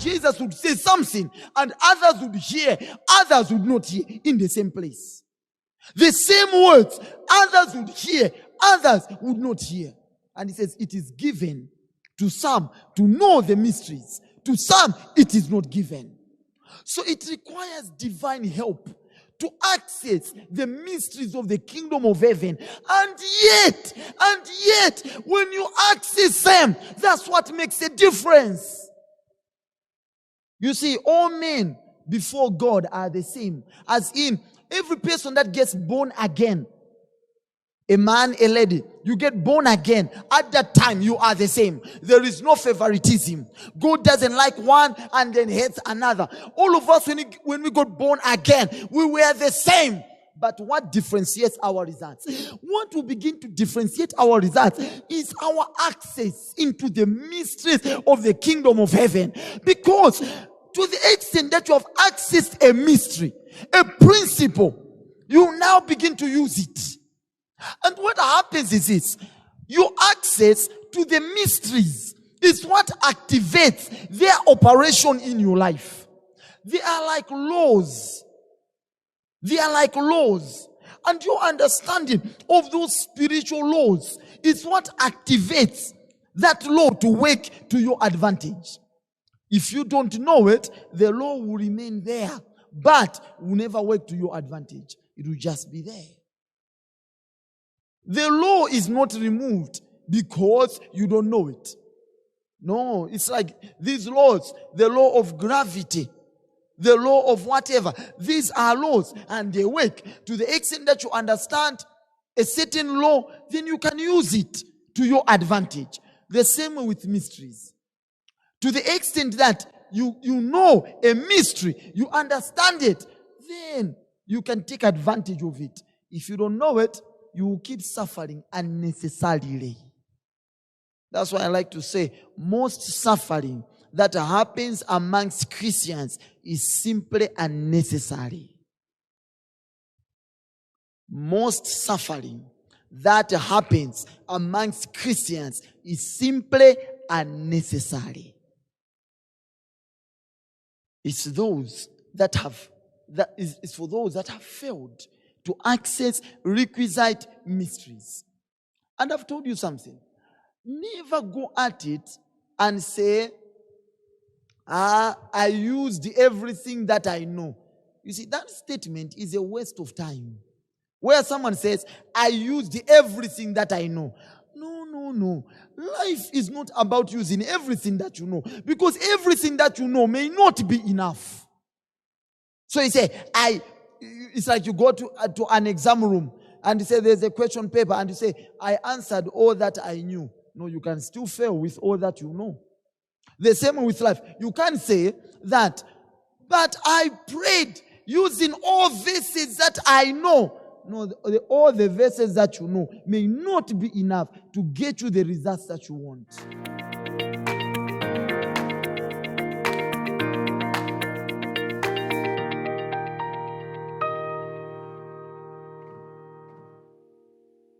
Jesus would say something and others would hear, others would not hear in the same place. The same words, others would hear, others would not hear. And he says, it is given to some to know the mysteries. To some, it is not given. So it requires divine help to access the mysteries of the kingdom of heaven. And yet, when you access them, that's what makes a difference. You see, all men before God are the same. As in, every person that gets born again, a man, a lady, you get born again. At that time, you are the same. There is no favoritism. God doesn't like one and then hates another. All of us, when we got born again, we were the same. But what differentiates our results? What will begin to differentiate our results is our access into the mysteries of the kingdom of heaven. Because to the extent that you have accessed a mystery, a principle, you now begin to use it. And what happens is this: your access to the mysteries is what activates their operation in your life. They are like laws. They are like laws. And your understanding of those spiritual laws is what activates that law to work to your advantage. If you don't know it, the law will remain there, but will never work to your advantage. It will just be there. The law is not removed because you don't know it. No, it's like these laws, the law of gravity, the law of whatever. These are laws and they work to the extent that you understand a certain law, then you can use it to your advantage. The same way with mysteries. To the extent that you know a mystery, you understand it, then you can take advantage of it. If you don't know it, you will keep suffering unnecessarily. That's why I like to say most suffering that happens amongst Christians is simply unnecessary. Most suffering that happens amongst Christians is simply unnecessary. It's those that have, that is for those that have failed to access requisite mysteries. And I've told you something. Never go at it and say, I used everything that I know. You see, that statement is a waste of time. Where someone says, I used everything that I know. No. Life is not about using everything that you know. Because everything that you know may not be enough. So you say, it's like you go to an exam room and you say there's a question paper and you say, I answered all that I knew. No, you can still fail with all that you know. The same with life. You can't say that, but I prayed using all verses that I know. No, all the verses that you know may not be enough to get you the results that you want.